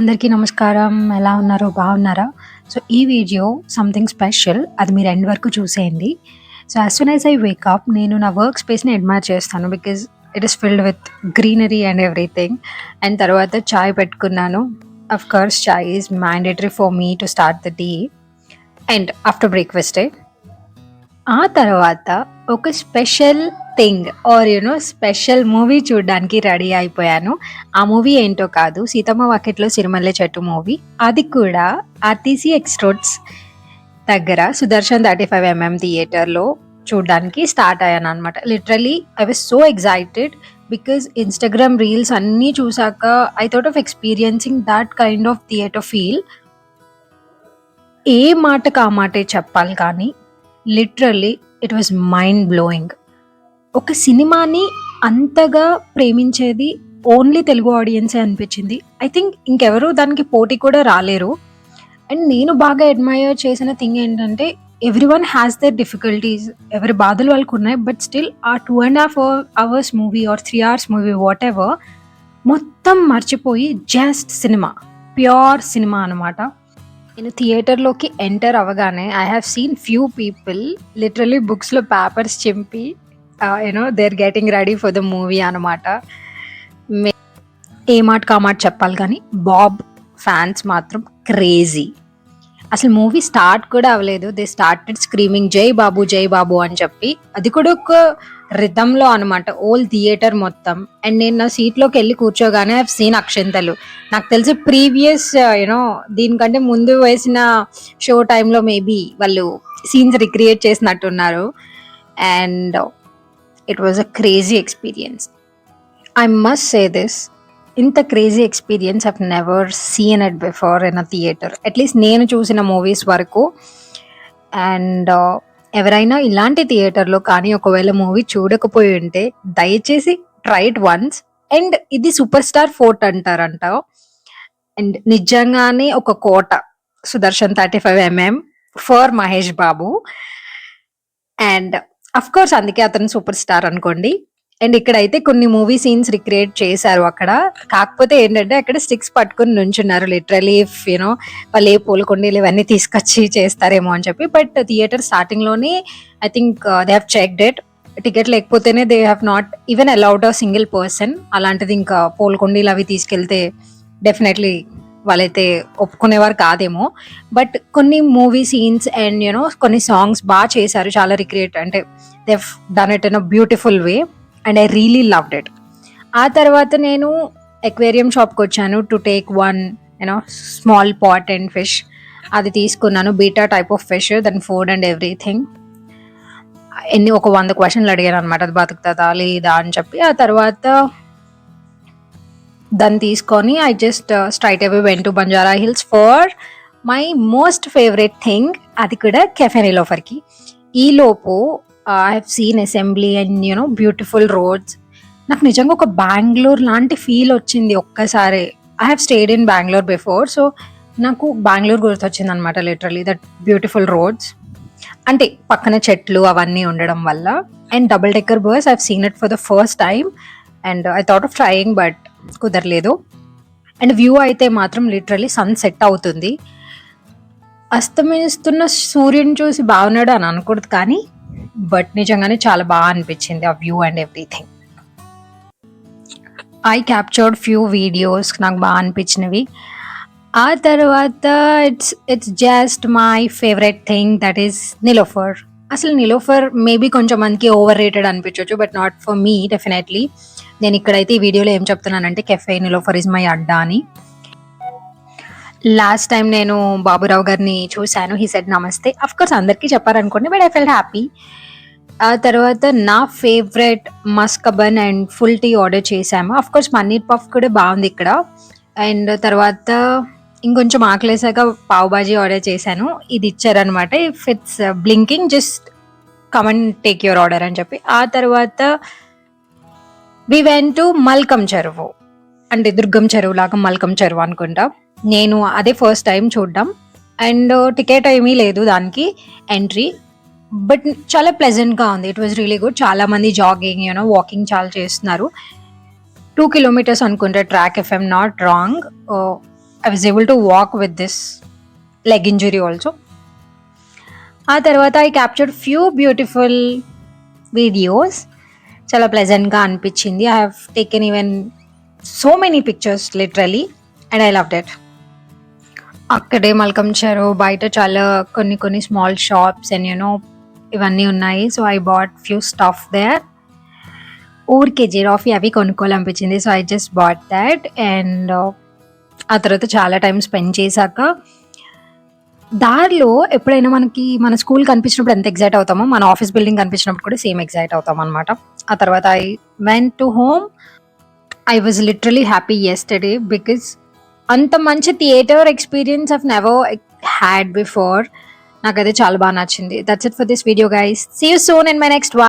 అందరికీ నమస్కారం. ఎలా ఉన్నారు? బాగున్నారా? సో, ఈ వీడియో సంథింగ్ స్పెషల్. అది మీరు ఎండ్ వరకు చూసేయండి. So, as soon as I wake up నేను నా వర్క్ స్పేస్‌ని అడ్మైర్ చేస్తాను. Because it is filled with greenery and everything. And తర్వాత చాయ్ పెట్టుకున్నాను. Of course chai is mandatory for me to start the day and after బ్రేక్‌ఫాస్టే. ఆ తర్వాత ఒక స్పెషల్ థింగ్ స్పెషల్ మూవీ చూడ్డానికి రెడీ అయిపోయాను. ఆ మూవీ ఏంటో కాదు, 'సీతమ్మ వాకిట్లో సిరిమల్లె చెట్టు' మూవీ. అది కూడా ఆర్టీసీ ఎక్స్ రోడ్స్ దగ్గర సుదర్శన్ 35mm థియేటర్‌లో చూడ్డానికి స్టార్ట్ అయ్యాననమాట. Literally I was so excited because Instagram reels అన్నీ చూసాక I thought of experiencing that kind of theatre feel. ఏ మాటకి ఆ మాటే చెప్పాలి కానీ literally it was mind blowing. ఒక సినిమాని అంతగా ప్రేమించేది ఓన్లీ తెలుగు ఆడియన్సే అనిపించింది. ఐ థింక్ ఇంకెవరు దానికి పోటీ కూడా రాలేరు. అండ్ నేను బాగా అడ్మైర్ చేసిన థింగ్ ఏంటంటే ఎవ్రీవన్ హ్యాస్ దేర్ డిఫికల్టీస్. ఎవరి బాధలు వాళ్ళకు ఉన్నాయి. బట్ స్టిల్ ఆ 2.5 hours movie or 3 hours movie whatever మొత్తం మర్చిపోయి జస్ట్ సినిమా, ప్యూర్ సినిమా అనమాట. నేను థియేటర్‌లోకి ఎంటర్ అవ్వగానే I have seen few people literally బుక్స్‌లో పేపర్స్ చింపి they are getting ready for the movie అనమాట. ఏ మాటకి ఆ మాట చెప్పాలి కానీ బాబ్ ఫ్యాన్స్ మాత్రం క్రేజీ. అసలు మూవీ స్టార్ట్ కూడా అవ్వలేదు. దే స్టార్టెడ్ స్క్రీమింగ్ జై బాబు జై బాబు అని చెప్పి. అది కూడా ఒక రిథంలో అనమాట ఓల్ థియేటర్ మొత్తం. అండ్ నేను నా సీట్లోకి వెళ్ళి కూర్చోగానే ఐ సీన్ అక్షంతలు. నాకు తెలిసి ప్రీవియస్ దీనికంటే ముందు వేసిన షో టైంలో మేబీ వాళ్ళు సీన్స్ రిక్రియేట్ చేసినట్టున్నారు. And it was a crazy experience. I must say this, ఇంత crazy experience I've never seen it before in a theatre, at least నేను చూసిన మూవీస్ వరకు. అండ్ ఎవరైనా ఇలాంటి థియేటర్లో కానీ ఒకవేళ మూవీ చూడకపోయి ఉంటే దయచేసి ట్రై ఇట్ వన్స్. అండ్ ఇది సూపర్ స్టార్ ఫోర్ట్ అంటారంట. అండ్ నిజంగానే ఒక కోట Sudarshan 35mm for Mahesh Babu. And of course అందుకే అతను సూపర్ స్టార్ అనుకోండి. అండ్ ఇక్కడైతే కొన్ని మూవీ సీన్స్ రిక్రియేట్ చేశారు అక్కడ. కాకపోతే ఏంటంటే అక్కడ స్టిక్స్ పట్టుకుని నుంచున్నారు లిటరలీ. వాళ్ళు ఏ పూలకుండీలు ఇవన్నీ తీసుకొచ్చి చేస్తారేమో అని చెప్పి. బట్ థియేటర్ స్టార్టింగ్ లోనే I think they have checked it. Ticket లేకపోతేనే they have not even allowed a single person. అలాంటిది ఇంకా పూలకుండీలు అవి తీసుకెళ్తే డెఫినెట్లీ వాళ్ళైతే ఒప్పుకునేవారు కాదేమో. బట్ కొన్ని మూవీ సీన్స్ అండ్ కొన్ని సాంగ్స్ బాగా చేశారు, చాలా రిక్రియేట్. అంటే they done it in a beautiful way and I really loved it. ఆ తర్వాత నేను ఎక్వేరియం షాప్కి వచ్చాను to take one small pot and fish. అది తీసుకున్నాను, బీటా టైప్ ఆఫ్ ఫిష్, దాని ఫుడ్ అండ్ ఎవ్రీథింగ్. ఒక 100 క్వశ్చన్లు అడిగాను అనమాట, అది బతుకుతుందా లేదా అని చెప్పి. ఆ తర్వాత దాన్ని తీసుకొని I just straight away went to Banjara Hills for my most favourite thing, అది కూడా కెఫే నిలోఫర్కి. ఈలోపు I have seen assembly and beautiful roads. నాకు నిజంగా ఒక బెంగళూరు లాంటి ఫీల్ వచ్చింది ఒక్కసారి. I have stayed in Bengaluru before, so నాకు బెంగళూరు గుర్తొచ్చింది అనమాట లిటరలీ. దట్ బ్యూటిఫుల్ రోడ్స్ అంటే పక్కన చెట్లు అవన్నీ ఉండడం వల్ల. And double decker bus I have scene it for the first time and I thought of trying but కుదరలేదు. అండ్ వ్యూ అయితే మాత్రం లిటరలీ సన్ సెట్ అవుతుంది. అస్తమిస్తున్న సూర్యుని చూసి బాగున్నాడు అని అనకూడదు కానీ బట్ నిజంగానే చాలా బాగా అనిపించింది ఆ view and everything. I captured few videos నాకు బాగా అనిపించినవి. ఆ తర్వాత it's just my favourite thing, that is Niloufer. అసలు నిలోఫర్ మేబీ కొంచెం మందికి ఓవర్ రేటెడ్ అనిపించవచ్చు, but not for me definitely. నేను ఇక్కడైతే ఈ వీడియోలో ఏం చెప్తున్నానంటే కెఫే నిలోఫర్ ఇస్ మై అడ్డా అని. లాస్ట్ టైం నేను బాబురావు గారిని చూశాను, హీ సెడ్ నమస్తే. అఫ్ కోర్స్ అందరికీ చెప్పారనుకోండి, బట్ ఐ ఫెల్ట్ హ్యాపీ. ఆ తర్వాత నా favourite మస్కబన్ and full tea order చేశాము. అఫ్ కోర్స్ పన్నీర్ పఫ్ కూడా బాగుంది ఇక్కడ. అండ్ తర్వాత ఇంకొంచెం ఆకలేసాక పావ్ బాజీ ఆర్డర్ చేశాను. ఇది ఇచ్చారనమాట, if it's blinking just come and take your order అని చెప్పి. ఆ తర్వాత వి వెంట్ టు మల్కం చెరువు, అంటే దుర్గం చెరువు లాగా మల్కం చెరువు అనుకుంటా. నేను అదే ఫస్ట్ టైం చూడడం. అండ్ టికెట్ ఏమీ లేదు దానికి ఎంట్రీ, బట్ చాలా ప్లెజెంట్గా ఉంది. It was really good. చాలా మంది జాగింగ్ వాకింగ్ చాలా చేస్తున్నారు. 2 kilometers అనుకుంటా track, if I'm not wrong. I was able to walk with this leg injury also. ఆ తర్వాత I captured few beautiful videos. చాలా ప్లెజెంట్గా అనిపించింది. I have taken even so many pictures literally and I loved it. అక్కడే Malcolm చెరువు బయట చాలా కొన్ని స్మాల్ షాప్స్ అండ్ ఇవన్నీ ఉన్నాయి. So I bought few stuff there. ఊరికే జిరాఫీ అవి కొనుక్కోవాలనిపించింది. So I just bought that. And ఆ తర్వాత చాలా టైం స్పెండ్ చేశాక దారిలో ఎప్పుడైనా మనకి మన స్కూల్ కనిపించినప్పుడు ఎంత ఎగ్జైట్ అవుతామో మన ఆఫీస్ బిల్డింగ్ కనిపించినప్పుడు కూడా సేమ్ ఎగ్జైట్ అవుతాం అనమాట. ఆ తర్వాత I went to home. I was literally happy yesterday because అంత మంచి theatre experience I've never had before. నాకైతే చాలా బాగా నచ్చింది. That's it for this video guys. See you soon in my next one.